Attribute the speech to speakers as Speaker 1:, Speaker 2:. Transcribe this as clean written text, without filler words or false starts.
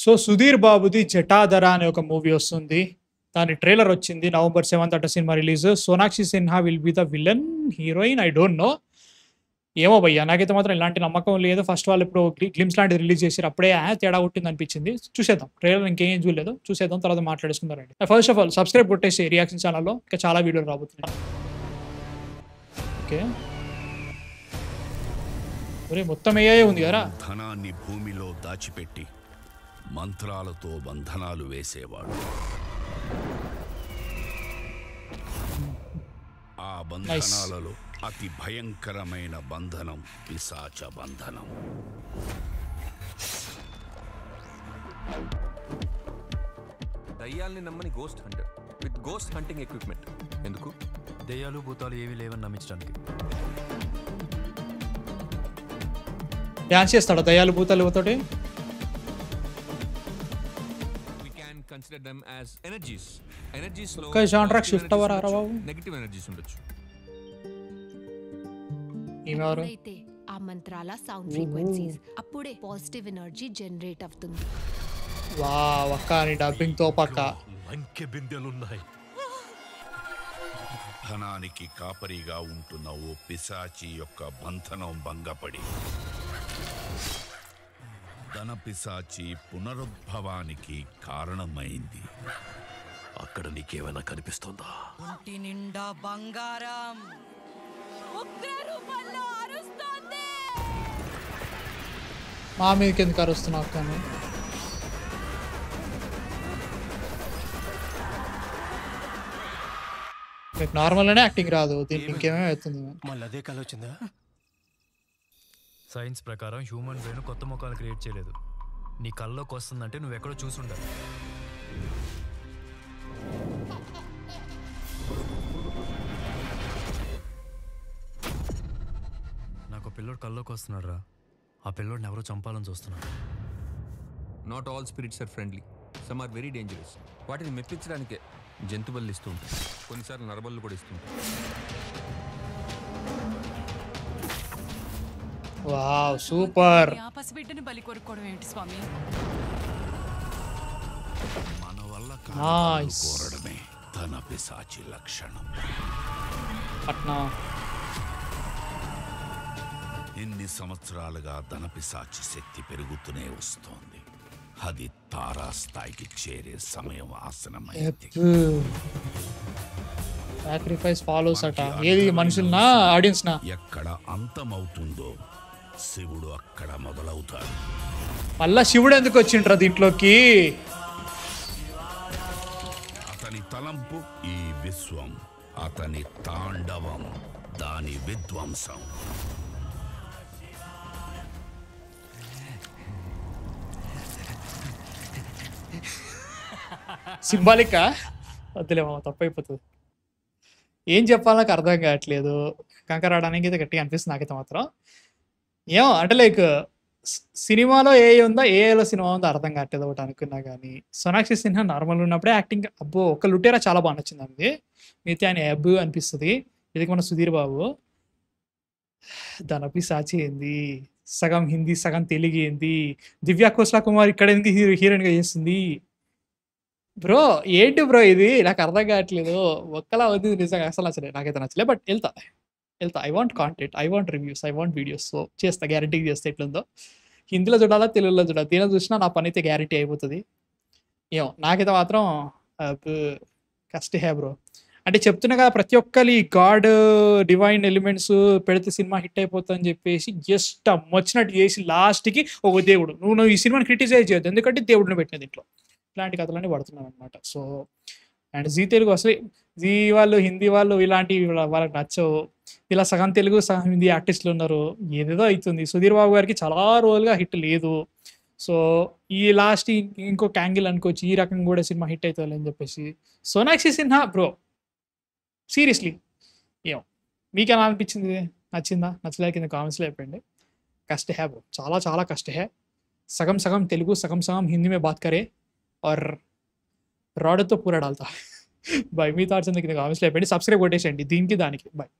Speaker 1: So Sudheer బాబుది జటాధర అనే ఒక మూవీ వస్తుంది. దాని ట్రైలర్ వచ్చింది. November 7th అట cinema release. Sonakshi Sinha will be the villain, heroine. I don't know. ఏమో భయ్యా, నాకైతే మాత్రం ఇలాంటి నమ్మకం లేదు. ఫస్ట్ వాళ్ళు ఇప్పుడు గ్లిమ్స్ లాంటిది రిలీజ్ చేసారు, అప్పుడే తేడా కొట్టింది అనిపించింది. చూసేద్దాం, ట్రైలర్ ఇంకేం చూడలేదు, చూసేద్దాం, తర్వాత మాట్లాడేసుకుందారండి. ఫస్ట్ ఆఫ్ ఆల్ సబ్స్క్రైబ్ కొట్టేసి రియాక్షన్ ఛానల్లో ఇంకా చాలా వీడియోలు రాబోతున్నాయి. ఓకే, మొత్తం ఏఐ ఉంది కదా.
Speaker 2: ధనాన్ని భూమిలో దాచిపెట్టి మంత్రాలతో బంధనాలు వేసేవాడు. ఆ బంధనాలలో అతి భయంకరమైన బంధనం పిశాచ బంధనం.
Speaker 3: దయ్యాల్ని నమ్మని ghost Hunter with ghost hunting equipment. ఎందుకు?
Speaker 4: దయ్యాలు భూతాలు ఏవి లేవని నమ్మించడానికి.
Speaker 1: డాన్స్ చేస్తాడా దయ్యాలు భూతాలు తోటి?
Speaker 3: We can consider them as energies. Energies లో
Speaker 1: ఒక genre shift అవ్వరా బాబు?
Speaker 3: నెగటివ్ ఎనర్జీస్ ఉండొచ్చు.
Speaker 5: అయితే ఆ మంత్రాల సౌండ్ ఫ్రీక్వెన్సీస్ అప్పుడే పాజిటివ్ ఎనర్జీ జనరేట్ అవుతుంది.
Speaker 1: వావ్, అక్క అని డబ్బింగ్ తో పక్క.
Speaker 4: లంకె బిందెలున్నాయి.
Speaker 2: ధనానికి కాపరిగా ఉంటున్న ఓ పిశాచి యొక్క బంధనం భంగపడి ధన పిశాచి పునరుద్భవానికి కారణమైంది.
Speaker 4: అక్కడ నీకేమైనా కనిపిస్తుందా?
Speaker 6: ఒంటి నిండా బంగారం
Speaker 1: మా మీదకి ఎందుకు అరుస్తున్నావు కానీ? మీకు నార్మల్గానే యాక్టింగ్ రాదు, దీనికి ఇంకేమేమి అవుతుంది?
Speaker 4: మళ్ళీ అదే కళ వచ్చిందా? సైన్స్ ప్రకారం హ్యూమన్ బ్రెయిన్ కొత్త ముఖాలు క్రియేట్ చేయలేదు. నీ కళ్ళలోకి వస్తుందంటే నువ్వు ఎక్కడో చూసుంటావు. నాకు పిల్లోడు కళ్ళలోకి వస్తున్నాడు రా. ఆ పిల్లోడిని ఎవరో చంపాలని చూస్తున్నాడు.
Speaker 3: Not all spirits are friendly, some are very dangerous. వాటిని మెప్పించడానికే జంతుబలు ఇస్తూ ఉంటాయి, కొన్నిసార్లు నరబళ్ళు కూడా ఇస్తుంటాయి.
Speaker 1: Wow, super.
Speaker 6: పసిబిడ్డని బలి కొరుకోవడం ఏంటి స్వామి?
Speaker 2: మన వల్ల
Speaker 1: Nice.
Speaker 2: కోరడమే ధన పిశాచి లక్షణం.
Speaker 1: పట్నా
Speaker 2: ఎన్ని సంవత్సరాలుగా ధన పిశాచి శక్తి పెరుగుతూనే వస్తోంది. అది తారాస్థాయికి చేరే సమయం ఆసనమైంది.
Speaker 1: సాక్రిఫైస్ ఫాలోస్ అట. ఏది మనుషులనా ఆడియన్స్ నా?
Speaker 2: ఎక్కడ అంతమవుతుందో శివుడు అక్కడ మొదలవుతాడు.
Speaker 1: మళ్ళా శివుడు ఎందుకు వచ్చిండ్రా దీంట్లోకి?
Speaker 2: అతని తలంపు ఈ విశ్వం, అతని తాండవం దాని విధ్వంసం.
Speaker 1: సింబాలికా? వద్దులేమో, తప్పైపోతుంది. ఏం చెప్పాలో నాకు అర్థం కావట్లేదు. కంకరాడడానికి అయితే గట్టిగా అనిపిస్తుంది నాకైతే మాత్రం. ఏమో అంటే లైక్ సినిమాలో ఏ ఉందో, ఏలో సినిమా ఉందో అర్థం కావట్లేదు ఒకటి అనుకున్నా. కానీ సోనాక్షి సిన్హా నార్మల్ ఉన్నప్పుడే యాక్టింగ్ అబ్బో, ఒక లుటేరా చాలా బాగా నచ్చింది అండి. మిగతా ఆయన అబ్బు అనిపిస్తుంది. ఇది మన సుధీర్ బాబు ధన పిశాచి ఏంది, సగం హిందీ సగం తెలుగు ఏంది, దివ్యా కోస్లా కుమార్ ఇక్కడ ఏంది హీరోయిన్గా చేస్తుంది. బ్రో ఏంటి బ్రో ఇది, నాకు అర్థం కావట్లేదు. ఒక్కలా ఉంది నిజంగా, అసలు నచ్చలేదు, నాకైతే నచ్చలేదు. బట్ వెళ్తా. I want content, I want reviews, I want videos. So చేస్తా, గ్యారంటీగా చేస్తా. ఎట్లుందో హిందీలో చూడాలా తెలుగులో చూడాలి, దీనిలో చూసినా నా పని అయితే గ్యారంటీ అయిపోతుంది. ఏమో నాకైతే మాత్రం కష్టే హే బ్రో. అంటే చెప్తున్నా కదా, ప్రతి ఒక్కరి గాడ్ డివైన్ ఎలిమెంట్స్ పెడితే సినిమా హిట్ అయిపోతుంది అని చెప్పేసి జస్ట్ వచ్చినట్టు చేసి లాస్ట్కి ఒక దేవుడు, నువ్వు ఈ సినిమాని క్రిటిసైజ్ చేయొద్దు ఎందుకంటే దేవుడిని పెట్టిన దీంట్లో ఇలాంటి కథలన్నీ పడుతున్నాను అనమాట. సో అండ్ జీ తెలుగు అసలు జీ వాళ్ళు హిందీ వాళ్ళు ఇలాంటి వాళ్ళకి నచ్చవు. ఇలా సగం తెలుగు సగం హిందీ ఆర్టిస్టులు ఉన్నారు, ఏదేదో అవుతుంది. సుధీర్ బాబు గారికి చాలా రోజులుగా హిట్ లేదు. సో ఈ లాస్ట్ ఇంకొక యాంగిల్ అనుకోవచ్చు, ఈ రకంగా కూడా సినిమా హిట్ అవుతుంది అని చెప్పేసి. సోనాక్షి సిన్హా బ్రో సీరియస్లీ ఏమో మీకు ఎలా అనిపించింది? నచ్చిందా నచ్చలే కింద కామెంట్స్లో చెప్పండి. కష్ట హే బ్రో, చాలా చాలా కష్ట హే. సగం సగం తెలుగు సగం సగం హిందీ మే బాత్ కరే और रॉड तो पूरा डालता. बाय, మీ థాట్స్ కింద కామెంట్స్లో చెప్పండి. సబ్స్క్రైబ్ కొట్టేసేయండి దీనికి దానికి. బాయ్.